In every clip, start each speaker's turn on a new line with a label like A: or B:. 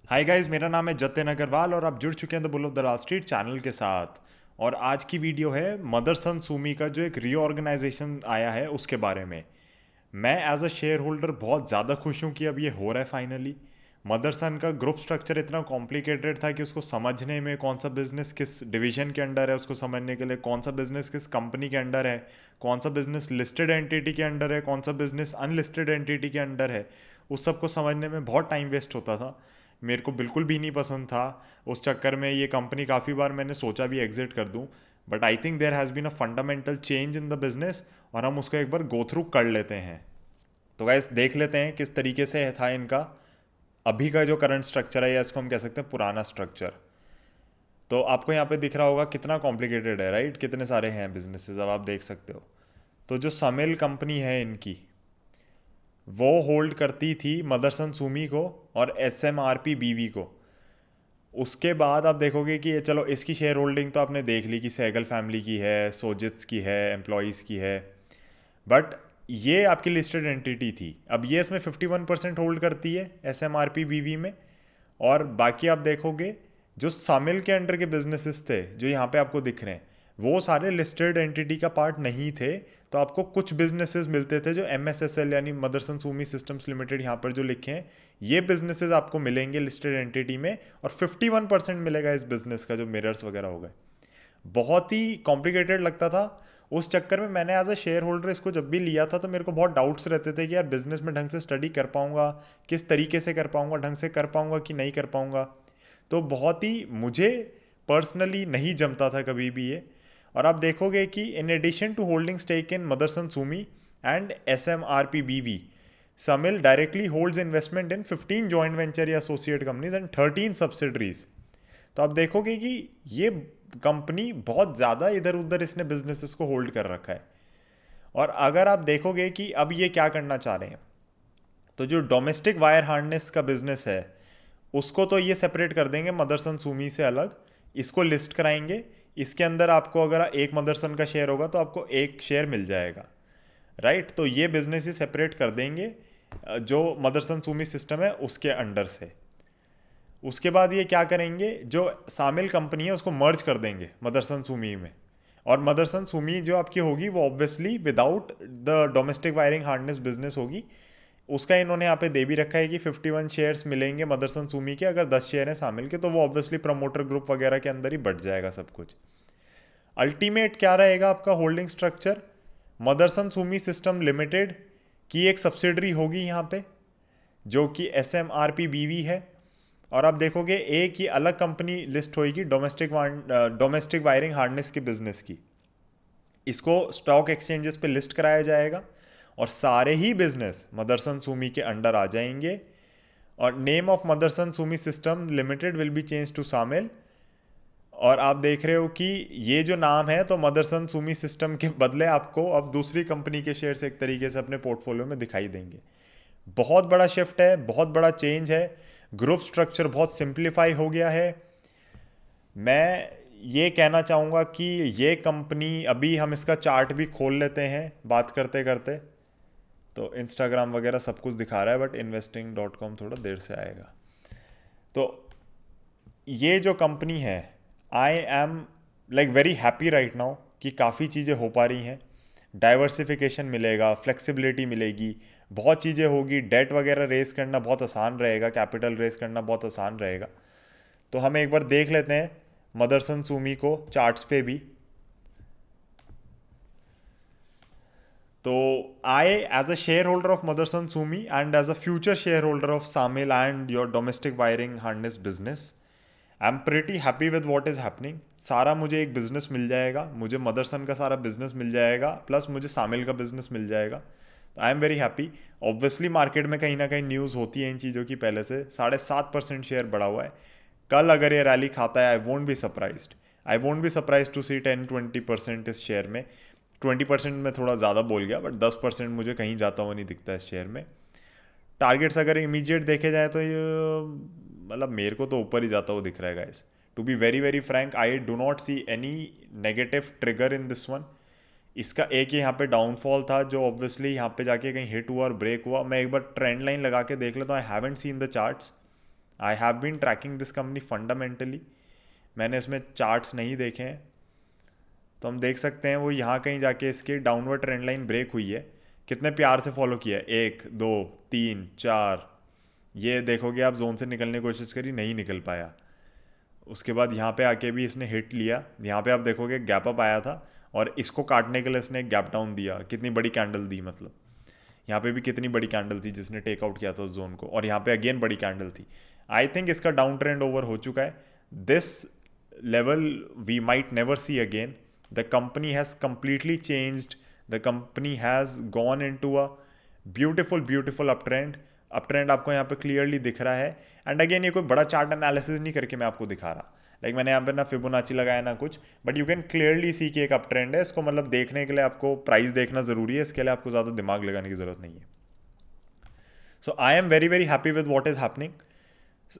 A: Hi guys, मेरा नाम है जतिन अग्रवाल और आप जुड़ चुके हैं the bull of Dalal street channel के साथ। और आज की वीडियो है मदरसन सूमी का जो एक रीऑर्गेनाइजेशन आया है उसके बारे में। मैं एज अ शेयर होल्डर बहुत ज़्यादा खुश हूँ कि अब ये हो रहा है फाइनली। मदरसन का ग्रुप स्ट्रक्चर इतना कॉम्प्लिकेटेड था कि उसको समझने में कौन सा बिजनेस किस डिवीजन के अंडर है, उसको समझने के लिए कौन सा बिजनेस किस कंपनी के अंडर है, कौन सा बिजनेस लिस्टेड एंटिटी के अंडर है, कौन सा बिजनेस अनलिस्टेड एंटिटी के अंडर है, उस सब को समझने में बहुत टाइम वेस्ट होता था। मेरे को बिल्कुल भी नहीं पसंद था। उस चक्कर में ये कंपनी काफ़ी बार मैंने सोचा भी एग्जिट कर दूं। But I think there has been a fundamental change in the business और हम उसको एक बार गो थ्रू कर लेते हैं। तो गाइस देख लेते हैं किस तरीके से था इनका अभी का जो करंट स्ट्रक्चर है, या इसको हम कह सकते हैं पुराना स्ट्रक्चर। तो आपको यहाँ पे दिख रहा होगा कितना कॉम्प्लिकेटेड है, राइट? कितने सारे हैं बिजनेसेस, अब आप देख सकते हो। तो जो समिल कंपनी है इनकी, वो होल्ड करती थी मदरसन सुमी को और एस एम आर पी बीवी को। उसके बाद आप देखोगे कि चलो इसकी शेयर होल्डिंग तो आपने देख ली कि सहगल फैमिली की है, सोजित्स की है, एम्प्लॉयज़ की है। बट ये आपकी लिस्टेड एंटिटी थी। अब ये इसमें 51% होल्ड करती है एस एम आर पी बीवी में। और बाकी आप देखोगे जो शामिल के अंडर के बिजनेसेस थे जो यहाँ पे आपको दिख रहे हैं, वो सारे लिस्टेड एंटिटी का पार्ट नहीं थे। तो आपको कुछ बिजनेसेस मिलते थे जो एम एस एस एल यानी मदरसन सूमी सिस्टम्स लिमिटेड यहाँ पर जो लिखे हैं, ये बिजनेसेस आपको मिलेंगे लिस्टेड एंटिटी में। और 51% मिलेगा इस बिजनेस का जो मिरर्स वगैरह हो गए। बहुत ही कॉम्प्लिकेटेड लगता था। उस चक्कर में मैंने एज अ शेयर होल्डर इसको जब भी लिया था तो मेरे को बहुत डाउट्स रहते थे कि यार बिजनेस में ढंग से स्टडी कर पाऊंगा, किस तरीके से कर पाऊंगा, ढंग से कर पाऊंगा कि नहीं कर पाऊंगा। तो बहुत ही मुझे पर्सनली नहीं जमता था कभी भी ये। और आप देखोगे कि in addition to holding stake in Motherson Sumi and S M R P B V, SAMIL directly holds investment in 15 joint venture या एसोसिएट कंपनीज एंड 13 सब्सिडरीज। तो आप देखोगे कि ये कंपनी बहुत ज़्यादा इधर उधर इसने बिजनेसेस को होल्ड कर रखा है। और अगर आप देखोगे कि अब ये क्या करना चाह रहे हैं, तो जो डोमेस्टिक वायर हार्नेस का बिजनेस है उसको तो ये सेपरेट कर देंगे मदरसन सूमी से अलग, इसको लिस्ट कराएंगे। इसके अंदर आपको अगर एक मदरसन का शेयर होगा तो आपको एक शेयर मिल जाएगा, राइट? तो ये बिजनेस ही सेपरेट कर देंगे जो मदरसन सूमी सिस्टम है उसके अंडर से। उसके बाद ये क्या करेंगे, जो शामिल कंपनी है उसको मर्ज कर देंगे मदरसन सुमी में। और मदरसन सुमी जो आपकी होगी वो obviously without the domestic wiring harness business होगी। उसका इन्होंने यहाँ पे दे भी रखा है कि 51 शेयर्स मिलेंगे मदरसन सुमी के, अगर 10 शेयर हैं शामिल के तो वो ऑब्वियसली प्रमोटर ग्रुप वगैरह के अंदर ही बढ़ जाएगा सब कुछ। अल्टीमेट क्या रहेगा आपका holding structure? Motherson Sumi system limited की एक सब्सिडरी होगी यहाँ पे जो कि एस एम आर पी बीवी है। और आप देखोगे एक ही अलग कंपनी लिस्ट होगी डोमेस्टिक वायरिंग हार्डनेस के बिजनेस की। इसको स्टॉक एक्सचेंजेस पे लिस्ट कराया जाएगा और सारे ही बिजनेस मदरसन सुमी के अंडर आ जाएंगे। और name of Motherson Sumi system limited will be change to Samil. और आप देख रहे हो कि ये जो नाम है तो मदरसन सुमी सिस्टम के बदले आपको अब दूसरी कंपनी के शेयर्स एक तरीके से अपने पोर्टफोलियो में दिखाई देंगे। बहुत बड़ा शिफ्ट है, बहुत बड़ा चेंज है। ग्रुप स्ट्रक्चर बहुत सिंप्लीफाई हो गया है। मैं ये कहना चाहूँगा कि ये कंपनी, अभी हम इसका चार्ट भी खोल लेते हैं बात करते करते। तो इंस्टाग्राम वगैरह सब कुछ दिखा रहा है बट investing.com थोड़ा देर से आएगा। तो ये जो कंपनी है, I am like very happy right now कि काफ़ी चीज़ें हो पा रही हैं। डाइवर्सिफिकेशन मिलेगा, फ्लेक्सिबिलिटी मिलेगी, बहुत चीज़ें होगी। डेट वगैरह रेस करना बहुत आसान रहेगा, कैपिटल रेस करना बहुत आसान रहेगा। तो हम एक बार देख लेते हैं मदरसन सुमी को चार्ट्स पे भी। तो I as a share holder of Motherson Sumi and as a future share holder of SAMIL and your domestic wiring harness business, I am pretty happy with what is happening. सारा मुझे एक बिजनेस मिल जाएगा, मुझे मदरसन का सारा बिजनेस मिल जाएगा, plus मुझे सामिल का बिजनेस मिल जाएगा। तो आई am very happy. Obviously market में कहीं ना कहीं न्यूज़ होती है इन चीज़ों की, पहले से 7.5% शेयर बढ़ा हुआ है। कल अगर ये रैली खाता है, I won't be surprise to see 10-20% इस शेयर में। 20% में थोड़ा ज़्यादा बोल गया, बट 10% मुझे कहीं जाता हुआ नहीं दिखता इस शेयर में। टारगेट्स अगर इमीडिएट देखे जाए तो ये मतलब मेरे को तो ऊपर ही जाता हुआ दिख रहा है guys. To be very very frank, I do not see any negative trigger in this one. इसका एक ही यहाँ पे डाउनफॉल था जो ऑब्वियसली यहाँ पे जाके कहीं हिट हुआ और ब्रेक हुआ। मैं एक बार ट्रेंड लाइन लगा के देख लेता हूँ। I haven't seen the charts, I have been tracking this company fundamentally, मैंने इसमें चार्ट्स नहीं देखे हैं, तो हम देख सकते हैं वो यहाँ कहीं जाके इसकी डाउनवर्ड ट्रेंड लाइन ब्रेक हुई है। कितने प्यार से फॉलो किया, 1 2 3 4, ये देखोगे आप जोन से निकलने की कोशिश करी, नहीं निकल पाया। उसके बाद यहाँ पे आके भी इसने हिट लिया, यहाँ पे आप देखोगे गैप अप आया था और इसको काटने के लिए इसने एक गैप डाउन दिया, कितनी बड़ी कैंडल दी, मतलब यहाँ पे भी कितनी बड़ी कैंडल थी जिसने टेकआउट किया था उस जोन को, और यहाँ पे अगेन बड़ी कैंडल थी। आई थिंक इसका डाउन ट्रेंड ओवर हो चुका है, this level we might never see again. The company has completely changed. The company has gone into a beautiful uptrend आपको यहाँ पे क्लियरली दिख रहा है। एंड अगेन ये कोई बड़ा चार्ट एनालिसिस नहीं करके मैं आपको दिखा रहा, लाइक मैंने यहाँ पे ना फिबोनाची लगाया ना कुछ, but you can clearly see कि एक अप ट्रेंड है। इसको मतलब देखने के लिए आपको प्राइस देखना ज़रूरी है, इसके लिए आपको ज़्यादा दिमाग लगाने की ज़रूरत नहीं है। So I am very happy with what is happening.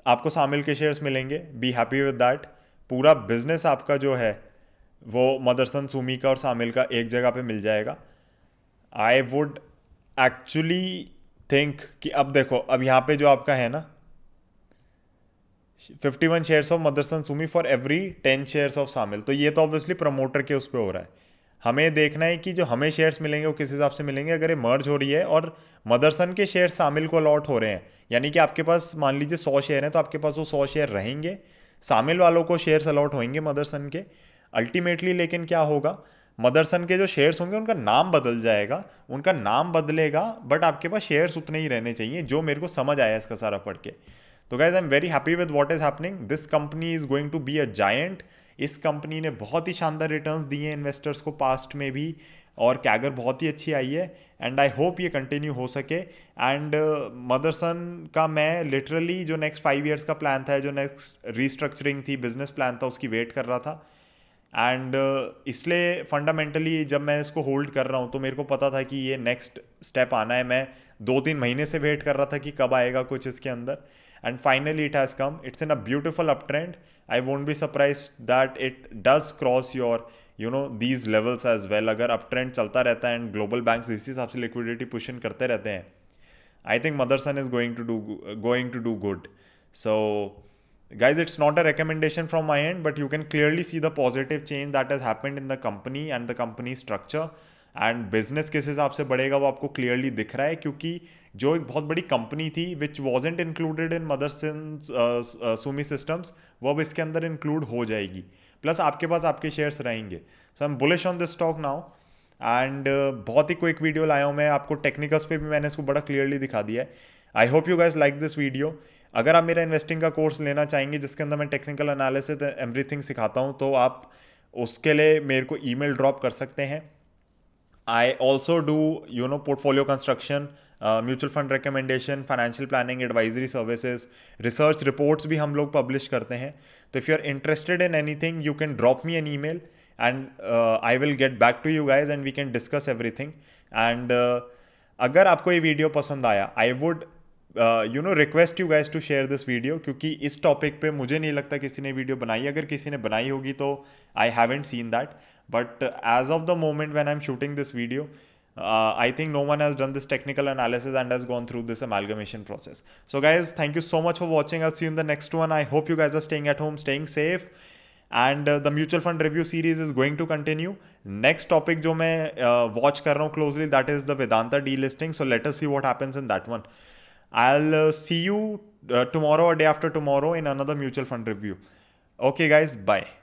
A: आपको शामिल के शेयर्स मिलेंगे, बी हैप्पी विद दैट। पूरा बिजनेस आपका जो है वो मदरसन सुमी का और शामिल का एक जगह पे मिल जाएगा। आई वुड एक्चुअली थिंक कि अब देखो, अब यहाँ पे जो आपका है ना 51 shares of Motherson Sumi for every 10 shares of Samil, तो ये तो ऑब्वियसली प्रमोटर के उस पर हो रहा है। हमें देखना है कि जो हमें शेयर्स मिलेंगे वो किस हिसाब से मिलेंगे। अगर ये मर्ज हो रही है और मदरसन के शेयर शामिल को अलॉट हो रहे हैं, यानी कि आपके पास मान लीजिए 100 शेयर हैं, तो आपके पास वो 100 शेयर रहेंगे, शामिल वालों को शेयर्स अलॉट होंगे मदरसन के अल्टीमेटली। लेकिन क्या होगा, मदरसन के जो शेयर्स होंगे उनका नाम बदल जाएगा, उनका नाम बदलेगा, बट आपके पास शेयर्स उतने ही रहने चाहिए, जो मेरे को समझ आया इसका सारा पढ़ के। तो guys I am very happy with what is happening. This company is going to be a giant. इस कंपनी ने बहुत ही शानदार रिटर्न्स दिए हैं इन्वेस्टर्स को पास्ट में भी, और कैगर बहुत ही अच्छी आई है, एंड आई होप ये कंटिन्यू हो सके। एंड मदरसन का मैं लिटरली जो नेक्स्ट 5 ईयर्स का प्लान था, जो नेक्स्ट रिस्ट्रक्चरिंग थी, बिजनेस प्लान था, उसकी वेट कर रहा था। एंड इसलिए फंडामेंटली जब मैं इसको होल्ड कर रहा हूँ तो मेरे को पता था कि ये नेक्स्ट स्टेप आना है। मैं 2-3 महीने से वेट कर रहा था कि कब आएगा कुछ इसके अंदर, and finally it has come. It's in a beautiful up trend. I won't be surprise that it does cross your these levels as well. अगर अप ट्रेंड चलता रहता है एंड ग्लोबल बैंक्स इसी हिसाब से लिक्विडिटी पुशन करते रहते हैं, I think Motherson is going to do good. So guys, it's not a recommendation from my end, but you can clearly see the positive change that has happened in the company and the company structure, and business किस हिसाब से बढ़ेगा वो आपको clearly दिख रहा है, क्योंकि जो एक बहुत बड़ी कंपनी थी which wasn't included in Motherson Sumi systems, वो अब इसके अंदर इंक्लूड हो जाएगी, प्लस आपके पास आपके शेयर्स रहेंगे। So I am bullish on this stock now. And बहुत ही क्विक वीडियो लाया हूँ मैं, आपको टेक्निकल्स पे भी मैंने इसको बड़ा क्लियरली दिखा दिया है। I hope you guys like this video. अगर आप मेरा इन्वेस्टिंग का कोर्स लेना चाहेंगे जिसके अंदर मैं टेक्निकल एनालिसिस एवरीथिंग सिखाता हूँ, तो आप उसके लिए मेरे को ईमेल ड्रॉप कर सकते हैं। I also do portfolio construction, mutual fund recommendation, financial planning, advisory services, research reports भी हम लोग पब्लिश करते हैं। तो if you are interested in anything you can drop me an email and I will get back to you guys and we can discuss everything. And अगर आपको ये video पसंद आया, I would request you guys to share this video, क्योंकि इस topic पे मुझे नहीं लगता किसी ने वीडियो बनाई। अगर किसी ने बनाई होगी तो I haven't seen that, but as of the moment when I am shooting this video, I think no one has done this technical analysis and has gone through this amalgamation process. So guys, thank you so much for watching. I'll see you in the next one. I hope you guys are staying at home, staying safe, and the mutual fund review series is going to continue. Next topic जो मैं watch कर रहा हूँ closely, that is the Vedanta delisting. So let us see what happens in that one. I'll see you tomorrow or day after tomorrow in another mutual fund review. Okay guys, bye.